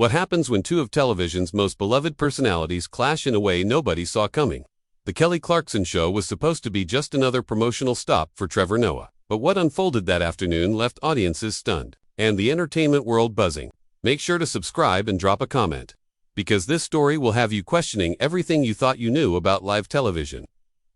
What happens when two of television's most beloved personalities clash in a way nobody saw coming? The Kelly Clarkson show was supposed to be just another promotional stop for Trevor Noah. But what unfolded that afternoon left audiences stunned, and the entertainment world buzzing. Make sure to subscribe and drop a comment, because this story will have you questioning everything you thought you knew about live television.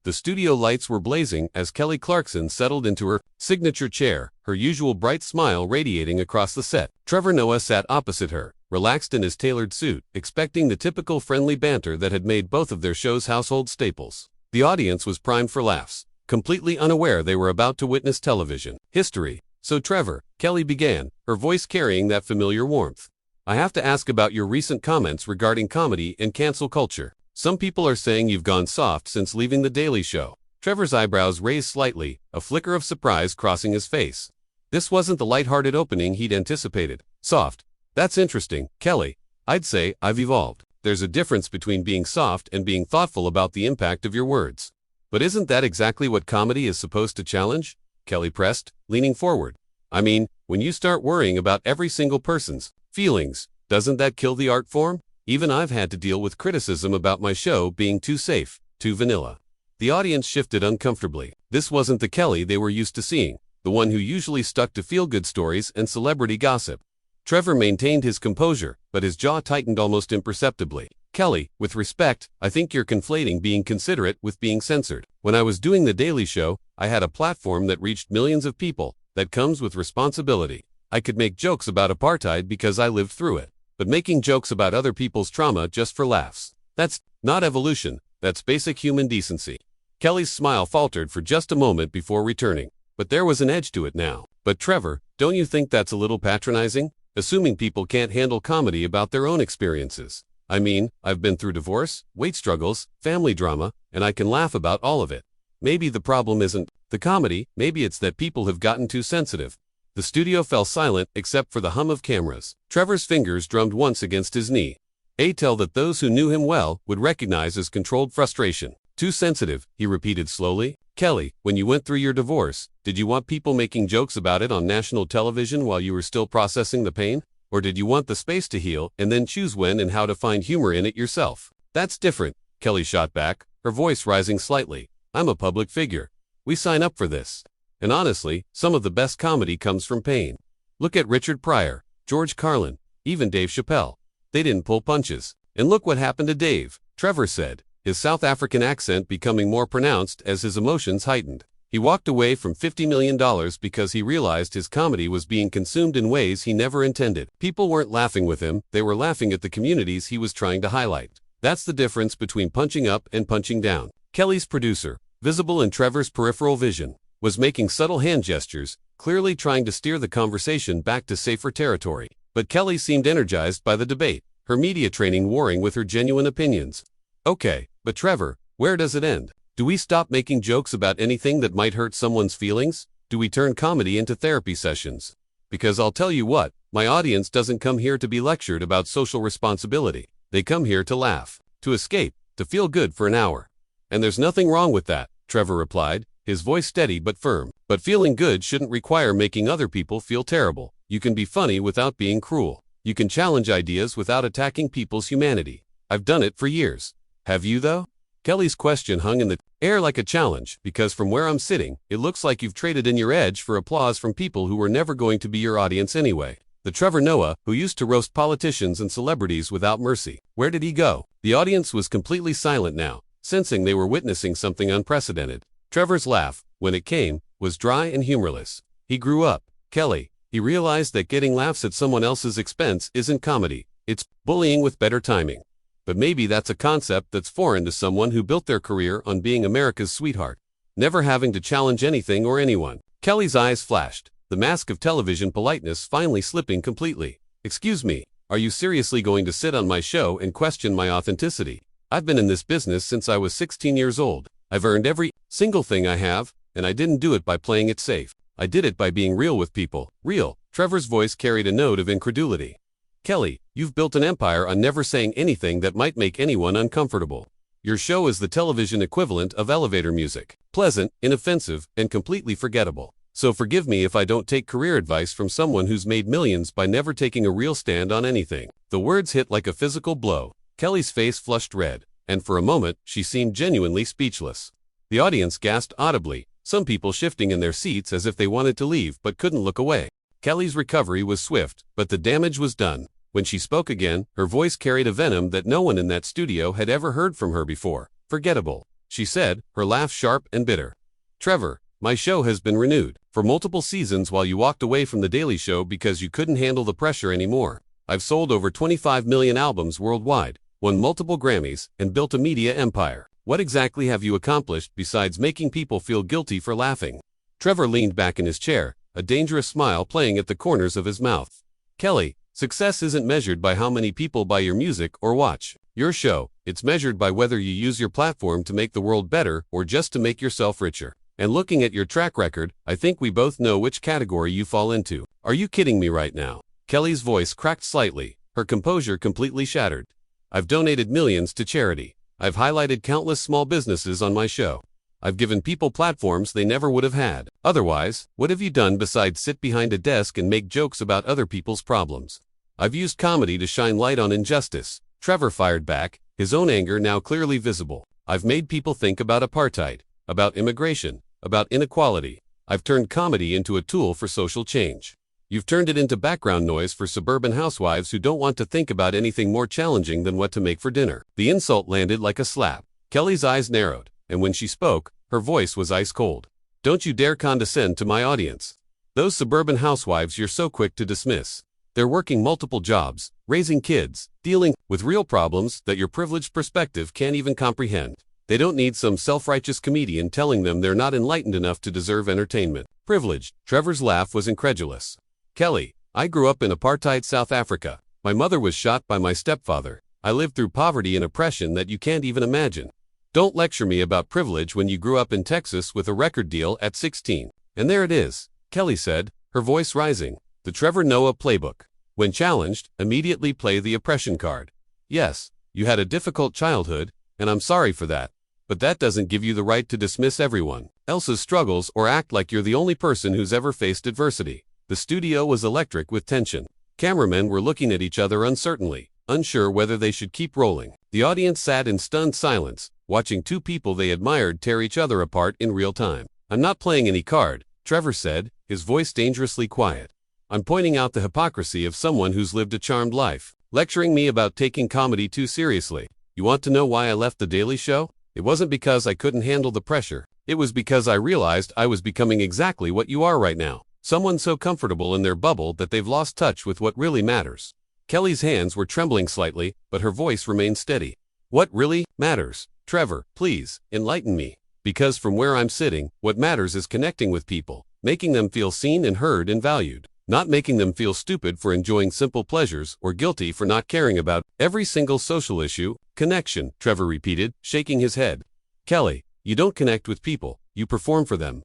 The studio lights were blazing as Kelly Clarkson settled into her signature chair, her usual bright smile radiating across the set. Trevor Noah sat opposite her, relaxed in his tailored suit, expecting the typical friendly banter that had made both of their shows household staples. The audience was primed for laughs, completely unaware they were about to witness television history. "So Trevor," Kelly began, her voice carrying that familiar warmth, "I have to ask about your recent comments regarding comedy and cancel culture. Some people are saying you've gone soft since leaving The Daily Show." Trevor's eyebrows raised slightly, a flicker of surprise crossing his face. This wasn't the lighthearted opening he'd anticipated. "Soft? That's interesting, Kelly. I'd say I've evolved. There's a difference between being soft and being thoughtful about the impact of your words." "But isn't that exactly what comedy is supposed to challenge?" Kelly pressed, leaning forward. "I mean, when you start worrying about every single person's feelings, doesn't that kill the art form? Even I've had to deal with criticism about my show being too safe, too vanilla." The audience shifted uncomfortably. This wasn't the Kelly they were used to seeing, the one who usually stuck to feel-good stories and celebrity gossip. Trevor maintained his composure, but his jaw tightened almost imperceptibly. "Kelly, with respect, I think you're conflating being considerate with being censored. When I was doing The Daily Show, I had a platform that reached millions of people. That comes with responsibility. I could make jokes about apartheid because I lived through it. But making jokes about other people's trauma just for laughs, that's not evolution, that's basic human decency." Kelly's smile faltered for just a moment before returning, but there was an edge to it now. "But Trevor, don't you think that's a little patronizing? Assuming people can't handle comedy about their own experiences. I mean, I've been through divorce, weight struggles, family drama, and I can laugh about all of it. Maybe the problem isn't the comedy, maybe it's that people have gotten too sensitive." The studio fell silent except for the hum of cameras. Trevor's fingers drummed once against his knee. A tell that those who knew him well would recognize as controlled frustration. "Too sensitive," he repeated slowly. "Kelly, when you went through your divorce, did you want people making jokes about it on national television while you were still processing the pain? Or did you want the space to heal and then choose when and how to find humor in it yourself?" "That's different," Kelly shot back, her voice rising slightly. "I'm a public figure. We sign up for this. And honestly, some of the best comedy comes from pain. Look at Richard Pryor, George Carlin, even Dave Chappelle. They didn't pull punches. And look what happened to Dave," Trevor said, his South African accent becoming more pronounced as his emotions heightened. "He walked away from $50 million because he realized his comedy was being consumed in ways he never intended. People weren't laughing with him, they were laughing at the communities he was trying to highlight. That's the difference between punching up and punching down." Kelly's producer, visible in Trevor's peripheral vision, was making subtle hand gestures, clearly trying to steer the conversation back to safer territory. But Kelly seemed energized by the debate, her media training warring with her genuine opinions. "Okay, but Trevor, where does it end? Do we stop making jokes about anything that might hurt someone's feelings? Do we turn comedy into therapy sessions? Because I'll tell you what, my audience doesn't come here to be lectured about social responsibility. They come here to laugh, to escape, to feel good for an hour. And there's nothing wrong with that," Trevor replied, his voice steady but firm. "But feeling good shouldn't require making other people feel terrible. You can be funny without being cruel. You can challenge ideas without attacking people's humanity. I've done it for years. Have you though?" Kelly's question hung in the air like a challenge, because from where I'm sitting, it looks like you've traded in your edge for applause from people who were never going to be your audience anyway. The Trevor Noah, who used to roast politicians and celebrities without mercy. Where did he go? The audience was completely silent now, sensing they were witnessing something unprecedented. Trevor's laugh, when it came, was dry and humorless. "He grew up, Kelly. He realized that getting laughs at someone else's expense isn't comedy. It's bullying with better timing. But maybe that's a concept that's foreign to someone who built their career on being America's sweetheart, never having to challenge anything or anyone." Kelly's eyes flashed, the mask of television politeness finally slipping completely. "Excuse me, are you seriously going to sit on my show and question my authenticity? I've been in this business since I was 16 years old. I've earned every single thing I have, and I didn't do it by playing it safe. I did it by being real with people." "Real?" Trevor's voice carried a note of incredulity. "Kelly, you've built an empire on never saying anything that might make anyone uncomfortable. Your show is the television equivalent of elevator music. Pleasant, inoffensive, and completely forgettable. So forgive me if I don't take career advice from someone who's made millions by never taking a real stand on anything." The words hit like a physical blow. Kelly's face flushed red, and for a moment, she seemed genuinely speechless. The audience gasped audibly, some people shifting in their seats as if they wanted to leave but couldn't look away. Kelly's recovery was swift, but the damage was done. When she spoke again, her voice carried a venom that no one in that studio had ever heard from her before. "Forgettable," she said, her laugh sharp and bitter. "Trevor, my show has been renewed for multiple seasons while you walked away from The Daily Show because you couldn't handle the pressure anymore. I've sold over 25 million albums worldwide, won multiple Grammys, and built a media empire. What exactly have you accomplished besides making people feel guilty for laughing?" Trevor leaned back in his chair, a dangerous smile playing at the corners of his mouth. "Kelly, success isn't measured by how many people buy your music or watch your show. It's measured by whether you use your platform to make the world better or just to make yourself richer. And looking at your track record, I think we both know which category you fall into." "Are you kidding me right now?" Kelly's voice cracked slightly, her composure completely shattered. "I've donated millions to charity. I've highlighted countless small businesses on my show. I've given people platforms they never would have had. Otherwise, what have you done besides sit behind a desk and make jokes about other people's problems?" "I've used comedy to shine light on injustice," Trevor fired back, his own anger now clearly visible. "I've made people think about apartheid, about immigration, about inequality. I've turned comedy into a tool for social change. You've turned it into background noise for suburban housewives who don't want to think about anything more challenging than what to make for dinner." The insult landed like a slap. Kelly's eyes narrowed, and when she spoke, her voice was ice cold. "Don't you dare condescend to my audience. Those suburban housewives you're so quick to dismiss. They're working multiple jobs, raising kids, dealing with real problems that your privileged perspective can't even comprehend. They don't need some self-righteous comedian telling them they're not enlightened enough to deserve entertainment." "Privileged?" Trevor's laugh was incredulous. "Kelly, I grew up in apartheid South Africa. My mother was shot by my stepfather. I lived through poverty and oppression that you can't even imagine. Don't lecture me about privilege when you grew up in Texas with a record deal at 16. And there it is," Kelly said, her voice rising. "The Trevor Noah playbook. When challenged, immediately play the oppression card. Yes, you had a difficult childhood, and I'm sorry for that. But that doesn't give you the right to dismiss everyone else's struggles or act like you're the only person who's ever faced adversity." The studio was electric with tension. Cameramen were looking at each other uncertainly, unsure whether they should keep rolling. The audience sat in stunned silence, watching two people they admired tear each other apart in real time. "I'm not playing any card," Trevor said, his voice dangerously quiet. "I'm pointing out the hypocrisy of someone who's lived a charmed life, lecturing me about taking comedy too seriously. You want to know why I left The Daily Show? It wasn't because I couldn't handle the pressure. It was because I realized I was becoming exactly what you are right now. Someone so comfortable in their bubble that they've lost touch with what really matters." Kelly's hands were trembling slightly, but her voice remained steady. "What really matters? Trevor, please, enlighten me. Because from where I'm sitting, what matters is connecting with people, making them feel seen and heard and valued. Not making them feel stupid for enjoying simple pleasures or guilty for not caring about every single social issue." "Connection," Trevor repeated, shaking his head. "Kelly, you don't connect with people, you perform for them.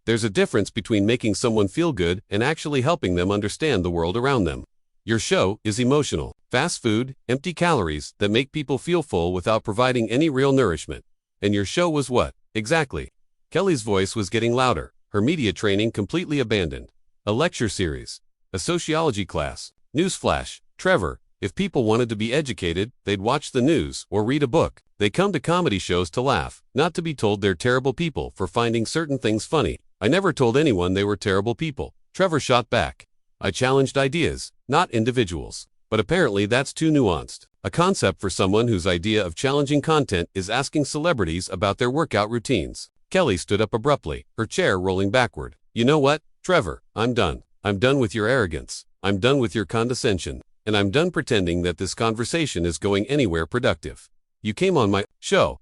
There's a difference between making someone feel good and actually helping them understand the world around them. Your show is emotional, fast food, empty calories that make people feel full without providing any real nourishment. And your show was what, exactly?" Kelly's voice was getting louder, her media training completely abandoned. "A lecture series. A sociology class. Newsflash, Trevor, if people wanted to be educated, they'd watch the news or read a book. They come to comedy shows to laugh, not to be told they're terrible people for finding certain things funny." "I never told anyone they were terrible people," Trevor shot back. "I challenged ideas, not individuals. But apparently that's too nuanced. A concept for someone whose idea of challenging content is asking celebrities about their workout routines." Kelly stood up abruptly, her chair rolling backward. "You know what, Trevor, I'm done. I'm done with your arrogance. I'm done with your condescension. And I'm done pretending that this conversation is going anywhere productive. You came on my show,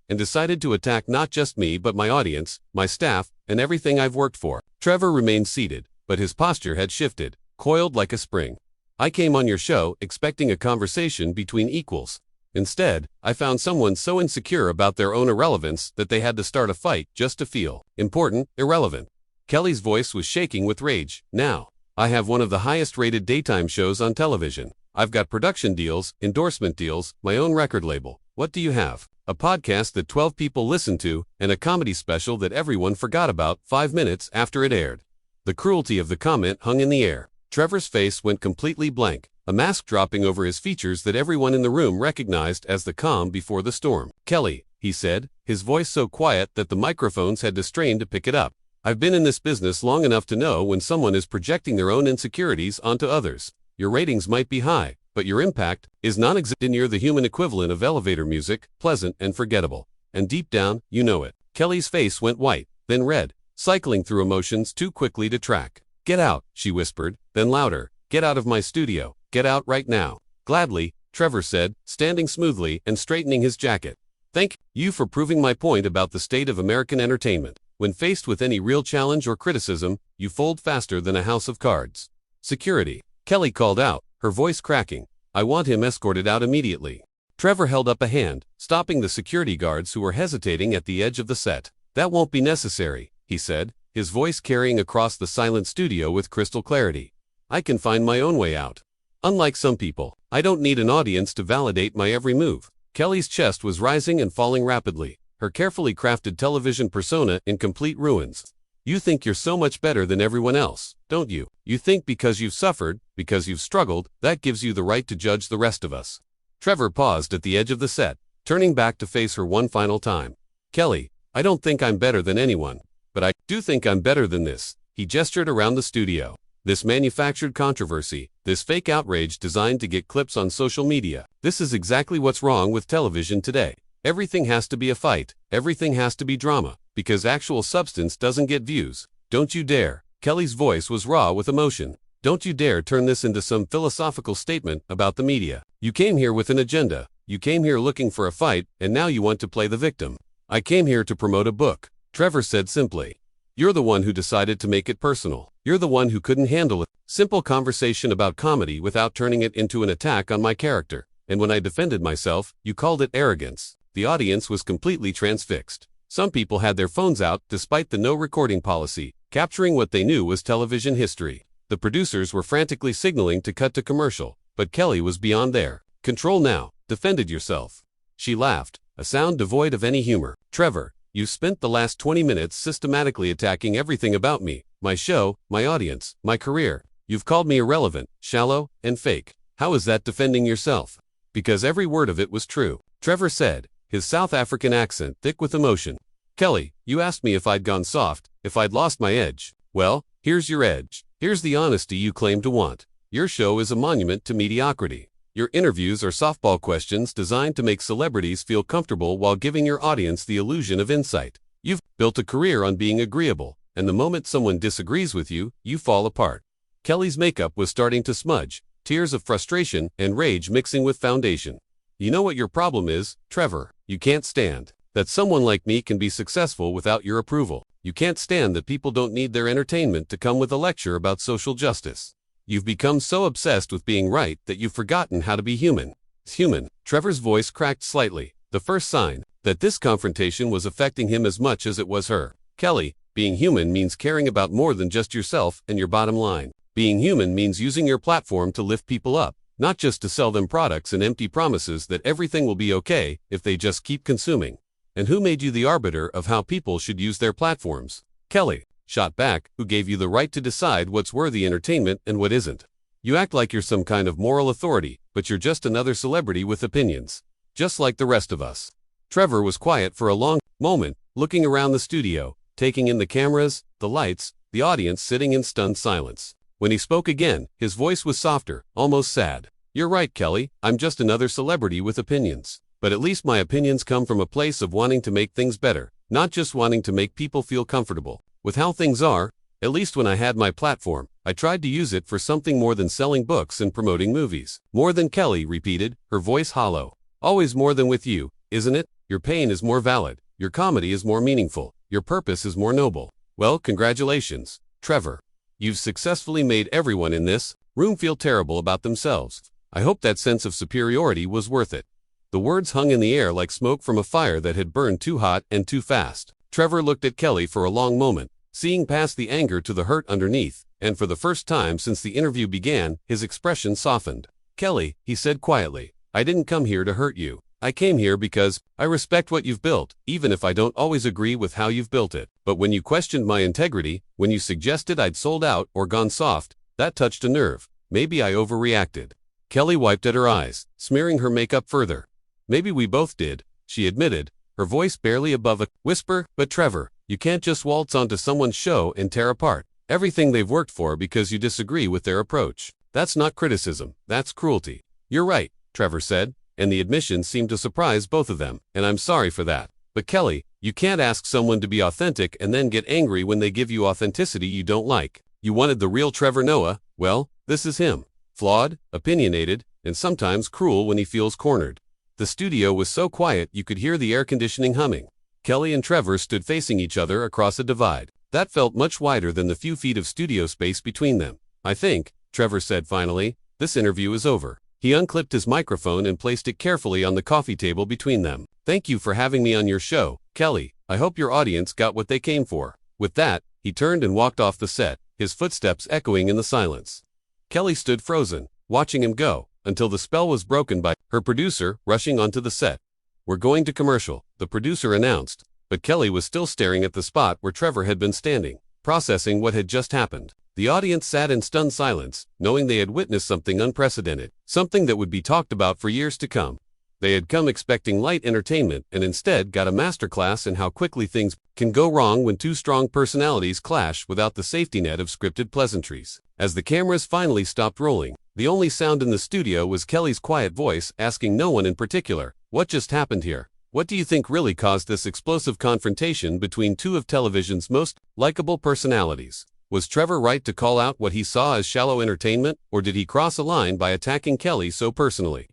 and decided to attack not just me but my audience, my staff, and everything I've worked for." Trevor remained seated, but his posture had shifted, coiled like a spring. "I came on your show expecting a conversation between equals. Instead, I found someone so insecure about their own irrelevance that they had to start a fight just to feel important, irrelevant." Kelly's voice was shaking with rage. "Now, I have one of the highest-rated daytime shows on television. I've got production deals, endorsement deals, my own record label. What do you have?" a podcast that 12 people listened to, and a comedy special that everyone forgot about 5 minutes after it aired. The cruelty of the comment hung in the air. Trevor's face went completely blank, a mask dropping over his features that everyone in the room recognized as the calm before the storm. "Kelly," he said, his voice so quiet that the microphones had to strain to pick it up. "I've been in this business long enough to know when someone is projecting their own insecurities onto others. Your ratings might be high, but your impact is non-existent. You're the human equivalent of elevator music, pleasant and forgettable. And deep down, you know it." Kelly's face went white, then red, cycling through emotions too quickly to track. "Get out," she whispered, then louder. "Get out of my studio. Get out right now." "Gladly," Trevor said, standing smoothly and straightening his jacket. "Thank you for proving my point about the state of American entertainment. When faced with any real challenge or criticism, you fold faster than a house of cards." "Security," Kelly called out, her voice cracking. "I want him escorted out immediately." Trevor held up a hand, stopping the security guards who were hesitating at the edge of the set. "That won't be necessary," he said, his voice carrying across the silent studio with crystal clarity. "I can find my own way out. Unlike some people, I don't need an audience to validate my every move." Kelly's chest was rising and falling rapidly, her carefully crafted television persona in complete ruins. "You think you're so much better than everyone else, don't you? You think because you've suffered, because you've struggled, that gives you the right to judge the rest of us." Trevor paused at the edge of the set, turning back to face her one final time. "Kelly, I don't think I'm better than anyone, but I do think I'm better than this." He gestured around the studio. "This manufactured controversy, this fake outrage designed to get clips on social media. This is exactly what's wrong with television today. Everything has to be a fight, everything has to be drama, because actual substance doesn't get views. Don't you dare." Kelly's voice was raw with emotion. "Don't you dare turn this into some philosophical statement about the media. You came here with an agenda. You came here looking for a fight, and now you want to play the victim." "I came here to promote a book," Trevor said simply. "You're the one who decided to make it personal. You're the one who couldn't handle a simple conversation about comedy without turning it into an attack on my character. And when I defended myself, you called it arrogance." The audience was completely transfixed. Some people had their phones out despite the no recording policy, capturing what they knew was television history. The producers were frantically signaling to cut to commercial, but Kelly was beyond their control now. "Defended yourself." She laughed, a sound devoid of any humor. "Trevor, you've spent the last 20 minutes systematically attacking everything about me, my show, my audience, my career. You've called me irrelevant, shallow, and fake. How is that defending yourself?" "Because every word of it was true," Trevor said, his South African accent thick with emotion. "Kelly, you asked me if I'd gone soft, if I'd lost my edge. Well, here's your edge. Here's the honesty you claim to want. Your show is a monument to mediocrity. Your interviews are softball questions designed to make celebrities feel comfortable while giving your audience the illusion of insight. You've built a career on being agreeable, and the moment someone disagrees with you, you fall apart." Kelly's makeup was starting to smudge, tears of frustration and rage mixing with foundation. "You know what your problem is, Trevor. You can't stand that someone like me can be successful without your approval. You can't stand that people don't need their entertainment to come with a lecture about social justice. You've become so obsessed with being right that you've forgotten how to be human." Human. Trevor's voice cracked slightly, the first sign that this confrontation was affecting him as much as it was her. "Kelly, being human means caring about more than just yourself and your bottom line. Being human means using your platform to lift people up, not just to sell them products and empty promises that everything will be okay if they just keep consuming. And who made you the arbiter of how people should use their platforms?" Kelly shot back. "Who gave you the right to decide what's worthy entertainment and what isn't? You act like you're some kind of moral authority, but you're just another celebrity with opinions, just like the rest of us." Trevor was quiet for a long moment, looking around the studio, taking in the cameras, the lights, the audience sitting in stunned silence. When he spoke again, his voice was softer, almost sad. "You're right, Kelly, I'm just another celebrity with opinions. But at least my opinions come from a place of wanting to make things better, not just wanting to make people feel comfortable with how things are. At least when I had my platform, I tried to use it for something more than selling books and promoting movies." "More than," Kelly repeated, her voice hollow. "Always more than with you, isn't it? Your pain is more valid, your comedy is more meaningful, your purpose is more noble." "Well, congratulations, Trevor. You've successfully made everyone in this room feel terrible about themselves. I hope that sense of superiority was worth it." The words hung in the air like smoke from a fire that had burned too hot and too fast. Trevor looked at Kelly for a long moment, seeing past the anger to the hurt underneath, and for the first time since the interview began, his expression softened. "Kelly," he said quietly, "I didn't come here to hurt you. I came here because I respect what you've built, even if I don't always agree with how you've built it. But when you questioned my integrity, when you suggested I'd sold out or gone soft, that touched a nerve. Maybe I overreacted." Kelly wiped at her eyes, smearing her makeup further. "Maybe we both did," she admitted, her voice barely above a whisper. "But Trevor, you can't just waltz onto someone's show and tear apart everything they've worked for because you disagree with their approach. That's not criticism, that's cruelty." "You're right," Trevor said, and the admission seemed to surprise both of them, "and I'm sorry for that. But Kelly, you can't ask someone to be authentic and then get angry when they give you authenticity you don't like. You wanted the real Trevor Noah, well, this is him. Flawed, opinionated, and sometimes cruel when he feels cornered." The studio was so quiet you could hear the air conditioning humming. Kelly and Trevor stood facing each other across a divide that felt much wider than the few feet of studio space between them. "I think," Trevor said finally, "this interview is over." He unclipped his microphone and placed it carefully on the coffee table between them. "Thank you for having me on your show, Kelly. I hope your audience got what they came for." With that, he turned and walked off the set, his footsteps echoing in the silence. Kelly stood frozen, watching him go, until the spell was broken by her producer rushing onto the set. "We're going to commercial," the producer announced, but Kelly was still staring at the spot where Trevor had been standing, processing what had just happened. The audience sat in stunned silence, knowing they had witnessed something unprecedented, something that would be talked about for years to come. They had come expecting light entertainment and instead got a masterclass in how quickly things can go wrong when two strong personalities clash without the safety net of scripted pleasantries. As the cameras finally stopped rolling, the only sound in the studio was Kelly's quiet voice asking no one in particular, "What just happened here? What do you think really caused this explosive confrontation between two of television's most likable personalities? Was Trevor right to call out what he saw as shallow entertainment, or did he cross a line by attacking Kelly so personally?"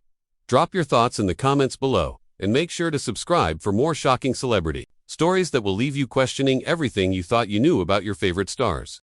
Drop your thoughts in the comments below, and make sure to subscribe for more shocking celebrity stories that will leave you questioning everything you thought you knew about your favorite stars.